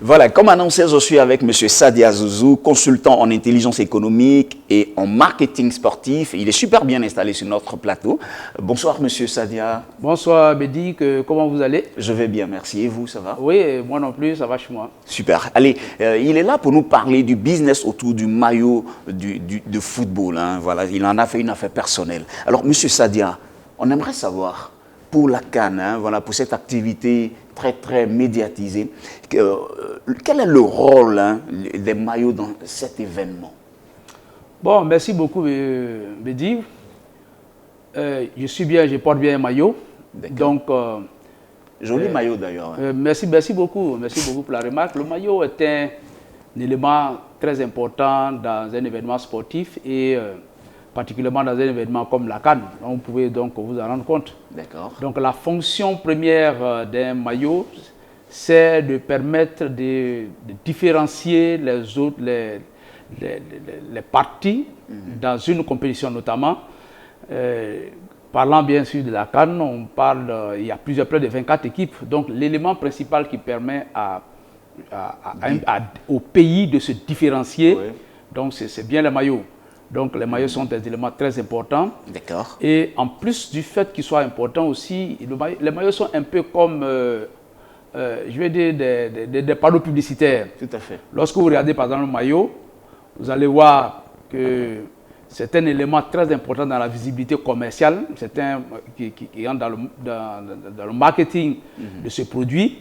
Voilà, comme annoncé, je suis avec M. Sadia Zouzou, consultant en intelligence économique et en marketing sportif. Il est super bien installé sur notre plateau. Bonsoir, M. Sadia. Bonsoir, Bédi. Comment vous allez? Je vais bien, merci. Et vous, ça va? Oui, moi non plus, ça va chez moi. Super. Allez, il est là pour nous parler du business autour du maillot de football. Hein. Voilà, il en a fait une affaire personnelle. Alors, M. Sadia, on aimerait savoir, pour la CAN, hein, voilà, pour cette activité très médiatisée, quel est le rôle des maillots dans cet événement? Bon, merci beaucoup, Bédi. Je suis bien, je porte bien un maillot. Donc, joli maillot d'ailleurs. Hein. Merci beaucoup pour la remarque. Le maillot est un élément très important dans un événement sportif et particulièrement dans un événement comme la CAN. Vous pouvez donc vous en rendre compte. D'accord. Donc la fonction première d'un maillot, c'est de permettre de différencier les parties dans une compétition notamment. Parlant bien sûr de la CAN, on parle, il y a près de 24 équipes. Donc l'élément principal qui permet au pays de se différencier, oui. Donc c'est bien les maillots. Donc les maillots sont des éléments très importants. D'accord. Et en plus du fait qu'ils soient importants aussi, les maillots sont un peu comme, je vais dire, des panneaux publicitaires. Tout à fait. Lorsque vous regardez par exemple le maillot, vous allez voir que c'est un élément très important dans la visibilité commerciale. C'est un qui entre dans le marketing de ce produit.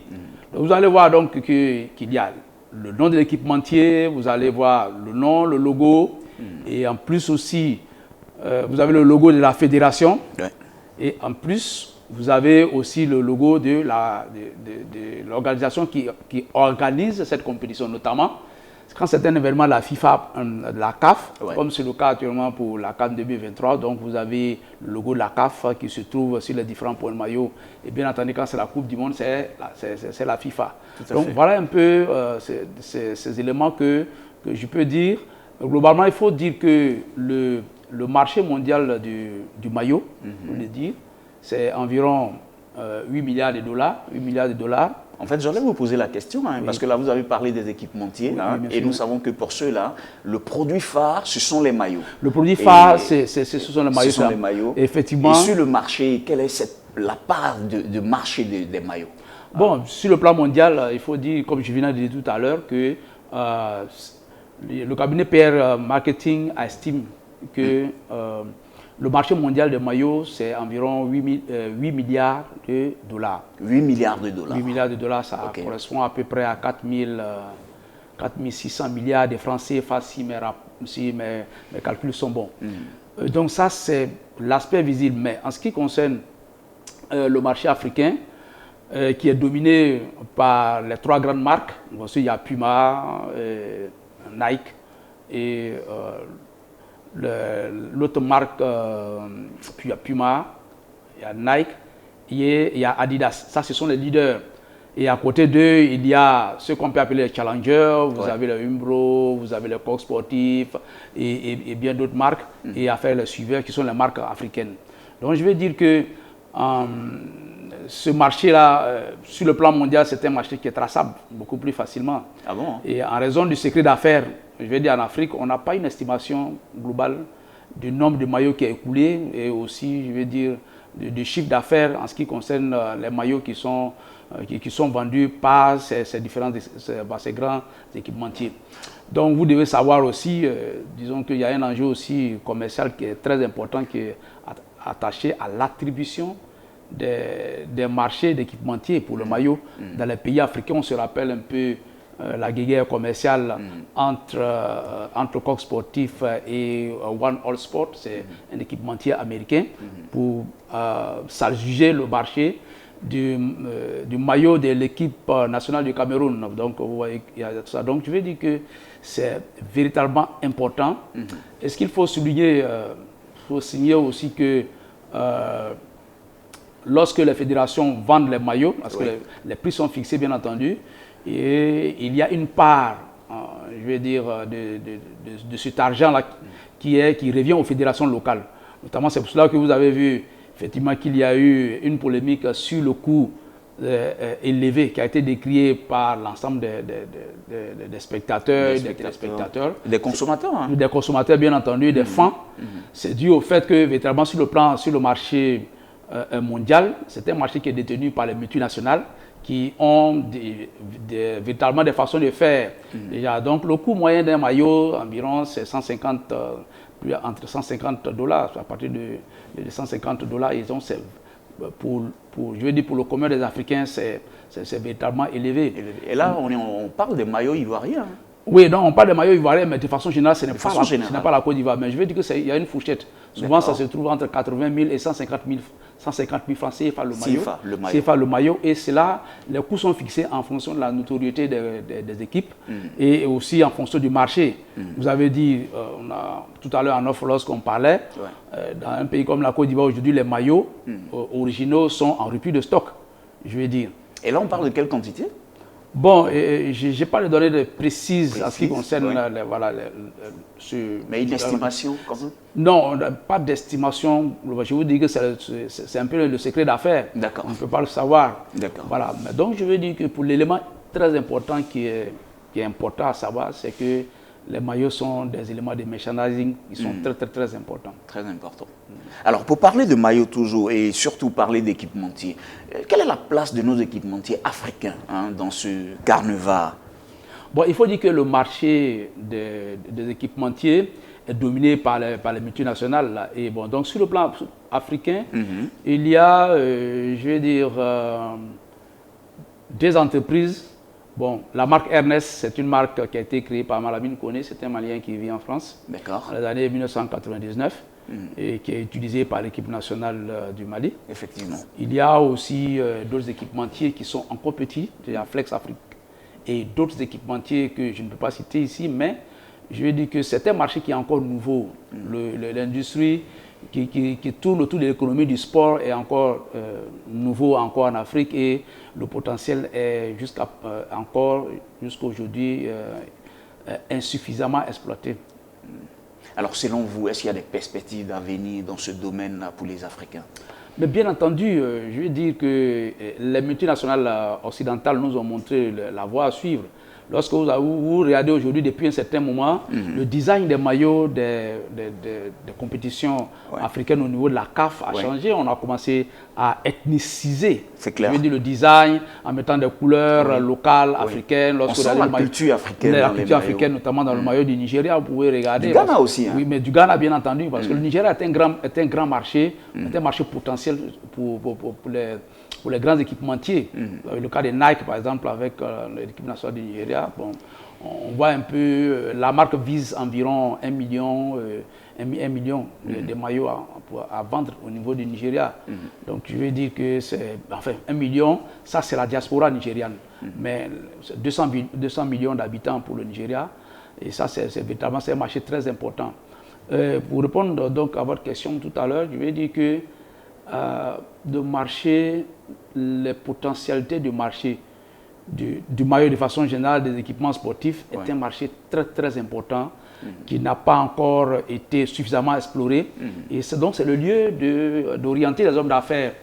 Donc, vous allez voir donc qu'il y a le nom de l'équipementier, vous allez voir le nom, le logo. Et en plus aussi, vous avez le logo de la fédération. Ouais. Et en plus, vous avez aussi le logo de l'organisation qui organise cette compétition, notamment quand c'est un événement de la FIFA, de la CAF, ouais. Comme c'est le cas actuellement pour la CAN 2023. Donc vous avez le logo de la CAF qui se trouve sur les différents points de maillot. Et bien entendu, quand c'est la Coupe du Monde, c'est la FIFA. Donc voilà un peu ces éléments que je peux dire. Globalement, il faut dire que le marché mondial du maillot, pour le dire, c'est environ 8 milliards de dollars. En fait, j'allais vous poser la question, hein, oui. Parce que là, vous avez parlé des équipementiers, oui, là, et nous savons que pour ceux-là, le produit phare, ce sont les maillots. Le produit phare, ce sont les maillots. Ce sont les maillots. Effectivement. Et sur le marché, quelle est la part de marché des maillots? Bon, sur le plan mondial, il faut dire, comme je viens de dire tout à l'heure, que le cabinet PR Marketing estime que le marché mondial des maillots, c'est environ 8 milliards de dollars. 8 milliards de dollars. 8 milliards de dollars, ça correspond à peu près à 4 600 milliards de francs CFA si mes calculs sont bons. Donc ça, c'est l'aspect visible. Mais en ce qui concerne le marché africain, qui est dominé par les 3 grandes marques, il y a Puma, Nike et l'autre marque, puis il y a Puma, il y a Nike et il y a Adidas. Ça, ce sont les leaders. Et à côté d'eux, il y a ce qu'on peut appeler les challengers, vous avez le Umbro, vous avez le Coq Sportif et bien d'autres marques. Et après les suiveurs qui sont les marques africaines. Donc je vais dire que ce marché-là, sur le plan mondial, c'est un marché qui est traçable beaucoup plus facilement. Ah bon? Et en raison du secret d'affaires, je vais dire en Afrique, on n'a pas une estimation globale du nombre de maillots qui est écoulé et aussi, je vais dire, du chiffre d'affaires en ce qui concerne les maillots qui sont vendus par ces grands équipementiers. Donc vous devez savoir aussi, disons qu'il y a un enjeu aussi commercial qui est très important, qui est attaché à l'attribution des marchés d'équipementiers pour le maillot. Dans les pays africains, on se rappelle un peu la guerre commerciale entre Coq Sportif et One All Sport, c'est un équipementier américain, pour s'adjuger le marché du maillot de l'équipe nationale du Cameroun. Donc, vous voyez, il y a tout ça. Donc, je veux dire que c'est véritablement important. Et ce qu'il faut souligner, aussi que lorsque les fédérations vendent les maillots, parce que les prix sont fixés, bien entendu, et il y a une part, je vais dire, de cet argent-là qui revient aux fédérations locales. Notamment, c'est pour cela que vous avez vu effectivement qu'il y a eu une polémique sur le coût élevé qui a été décrié par l'ensemble des spectateurs, des téléspectateurs. Des consommateurs. Hein. Des consommateurs, bien entendu, des fans. C'est dû au fait que, véritablement, sur le marché mondial, c'est un marché qui est détenu par les multinationales qui ont véritablement des façons de faire. Déjà, donc, le coût moyen d'un maillot, environ, c'est 150, entre 150 $. À partir de 150 $, ils ont, je veux dire, pour le commun des Africains, c'est véritablement élevé. Et là, on parle des maillots ivoiriens. Oui, donc on parle de maillots ivoiriens, mais de façon générale, ce n'est pas la Côte d'Ivoire. Mais je veux dire qu'il y a une fourchette. Souvent, ça se trouve entre 80 000 et 150 000 francs CFA le maillot. Et c'est là, les coûts sont fixés en fonction de la notoriété des équipes et aussi en fonction du marché. Vous avez dit, tout à l'heure en offre, lorsqu'on parlait, dans un pays comme la Côte d'Ivoire, aujourd'hui, les maillots originaux sont en rupture de stock, je veux dire. Et là, on parle de quelle quantité? Bon, je n'ai pas les données précises en ce qui concerne mais une estimation quand même? Non, pas d'estimation. Je vous dis que c'est un peu le secret d'affaires. D'accord. On ne peut pas le savoir. D'accord. Voilà. Mais donc, je veux dire que pour l'élément très important qui est important à savoir, c'est que les maillots sont des éléments de merchandising qui sont très importants. Très importants. Alors, pour parler de maillots toujours et surtout parler d'équipementiers, quelle est la place de nos équipementiers africains dans ce carnaval? Bon, il faut dire que le marché des équipementiers est dominé par les multinationales. Là. Et bon, donc sur le plan africain, il y a, je vais dire, des entreprises. Bon, la marque Ernest, c'est une marque qui a été créée par Malamine Koné, c'est un Malien qui vit en France dans les années 1999 et qui est utilisé par l'équipe nationale du Mali. Effectivement. Il y a aussi d'autres équipementiers qui sont encore petits, il y a Flex Afrique et d'autres équipementiers que je ne peux pas citer ici, mais je vais dire que c'est un marché qui est encore nouveau. L'industrie qui tourne autour de l'économie du sport est encore nouveau encore en Afrique et le potentiel est jusqu'à aujourd'hui insuffisamment exploité. Alors selon vous, est-ce qu'il y a des perspectives d'avenir dans ce domaine pour les Africains? Mais bien entendu, je veux dire que les multinationales occidentales nous ont montré la voie à suivre. Lorsque vous regardez aujourd'hui, depuis un certain moment, le design des maillots des compétitions africaines au niveau de la CAF a changé. On a commencé à ethniciser. C'est clair. Je veux dire le design en mettant des couleurs locales, africaines. On sent la culture africaine. La culture africaine, notamment dans le maillot du Nigeria, vous pouvez regarder. Du Ghana aussi. Oui, mais du Ghana, bien entendu, parce que le Nigeria est un grand marché, est un marché potentiel pour les grands équipementiers. Le cas de Nike, par exemple, avec l'équipe nationale du Nigeria, bon, on voit un peu, la marque vise environ 1 million de maillots à vendre au niveau du Nigeria. Donc je veux dire que c'est, enfin 1 million, ça c'est la diaspora nigériane. Mais 200 millions d'habitants pour le Nigeria, et ça c'est véritablement un marché très important. Pour répondre donc à votre question tout à l'heure, je vais dire que le marché, les potentialités du marché du maillot de façon générale des équipements sportifs est un marché très important qui n'a pas encore été suffisamment exploré. Et donc c'est le lieu d'orienter les hommes d'affaires,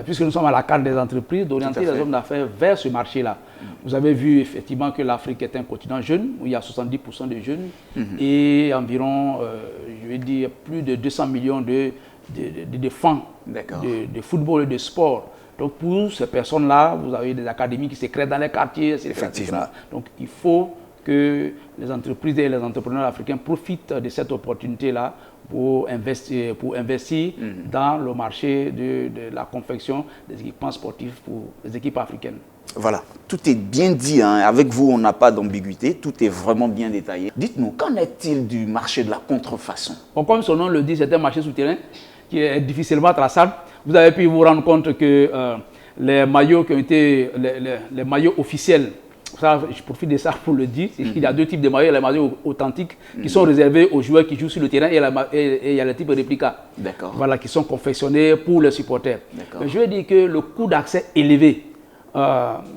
puisque nous sommes à la carte des entreprises, d'orienter les hommes d'affaires vers ce marché-là. Vous avez vu effectivement que l'Afrique est un continent jeune, où il y a 70% de jeunes et environ, je vais dire, plus de 200 millions de fans de football et de sport. Donc pour ces personnes-là, vous avez des académies qui se créent dans les quartiers, etc. Donc il faut que les entreprises et les entrepreneurs africains profitent de cette opportunité-là pour investir dans le marché de la confection des équipements sportifs pour les équipes africaines. Voilà, tout est bien dit, hein. Avec vous on n'a pas d'ambiguïté, tout est vraiment bien détaillé. Dites-nous, qu'en est-il du marché de la contrefaçon? Bon, comme son nom le dit, c'est un marché souterrain qui est difficilement traçable. Vous avez pu vous rendre compte que les maillots qui ont été les maillots officiels, ça, je profite de ça pour le dire, il y a deux types de maillots. Il y a les maillots authentiques qui sont réservés aux joueurs qui jouent sur le terrain et il y a les types réplicas, voilà, qui sont confectionnés pour les supporters. Mais je veux dire que le coût d'accès élevé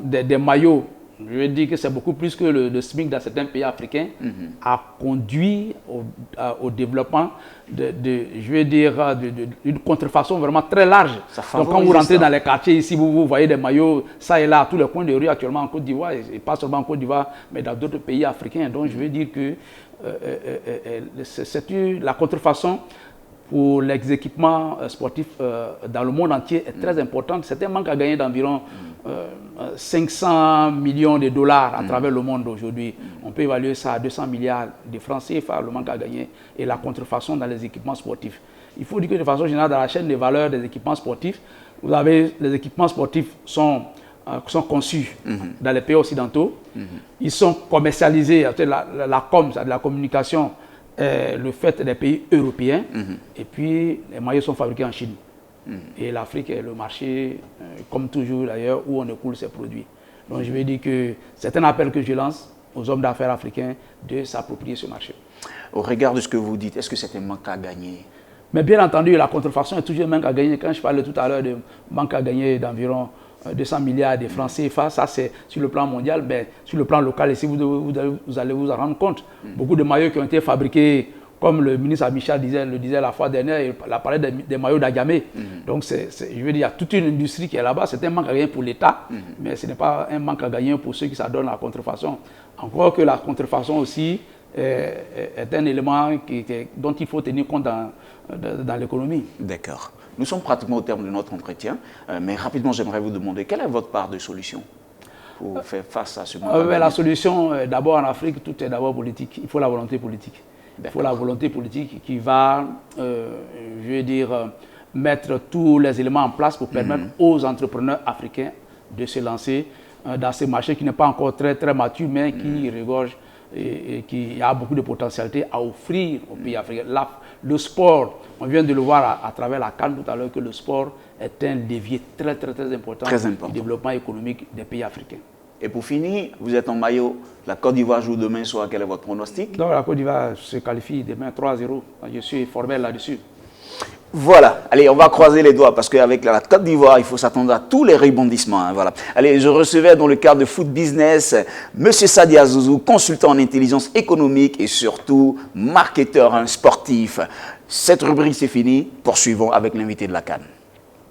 des maillots je veux dire que c'est beaucoup plus que le SMIC dans certains pays africains a conduit au développement je veux dire, d'une contrefaçon vraiment très large. Donc quand vous rentrez dans les quartiers ici, vous voyez des maillots, ça et là, à tous les coins de rue actuellement en Côte d'Ivoire, et pas seulement en Côte d'Ivoire, mais dans d'autres pays africains. Donc je veux dire que la contrefaçon pour les équipements sportifs dans le monde entier est très importante. C'est un manque à gagner d'environ 500 millions de dollars à travers le monde aujourd'hui. On peut évaluer ça à 200 milliards de francs CFA, le manque à gagner, et la contrefaçon dans les équipements sportifs. Il faut dire que de façon générale, dans la chaîne de valeur des équipements sportifs, vous avez les équipements sportifs sont conçus dans les pays occidentaux. Ils sont commercialisés, la com, la communication, le fait des pays européens, et puis les maillots sont fabriqués en Chine. Et l'Afrique est le marché, comme toujours d'ailleurs, où on écoule ses produits. Donc je vais dire que c'est un appel que je lance aux hommes d'affaires africains de s'approprier ce marché. Au regard de ce que vous dites, est-ce que c'est un manque à gagner? Mais bien entendu, la contrefaçon est toujours un manque à gagner. Quand je parlais tout à l'heure de manque à gagner d'environ 200 milliards de francs CFA, ça c'est sur le plan mondial, mais sur le plan local, ici vous allez vous en rendre compte. Beaucoup de maillots qui ont été fabriqués, comme le ministre Amicha le disait la fois dernière, il a parlé des maillots d'Agamé. Donc je veux dire, il y a toute une industrie qui est là-bas. C'est un manque à gagner pour l'État, mais ce n'est pas un manque à gagner pour ceux qui s'adonnent à la contrefaçon. Encore que la contrefaçon aussi est un élément dont il faut tenir compte dans l'économie. D'accord. Nous sommes pratiquement au terme de notre entretien, mais rapidement, j'aimerais vous demander, quelle est votre part de solution pour faire face à ce manque à gagner? La solution, d'abord en Afrique, tout est d'abord politique. Il faut la volonté politique. Il faut la volonté politique qui va, je veux dire, mettre tous les éléments en place pour permettre aux entrepreneurs africains de se lancer dans ce marché qui n'est pas encore très, très mature, mais qui regorge et qui a beaucoup de potentialité à offrir aux pays africains. Le sport, on vient de le voir à travers la CAN tout à l'heure, que le sport est un levier très, très, très important du développement économique des pays africains. Et pour finir, vous êtes en maillot. La Côte d'Ivoire joue demain soir. Quel est votre pronostic? Non, la Côte d'Ivoire se qualifie demain 3-0. Je suis formel là-dessus. Voilà. Allez, on va croiser les doigts parce qu'avec la Côte d'Ivoire, il faut s'attendre à tous les rebondissements. Hein, voilà. Allez, je recevais dans le cadre de Foot Business M. Sadia Zouzou, consultant en intelligence économique et surtout marketeur sportif. Cette rubrique, c'est fini. Poursuivons avec l'invité de la CAN.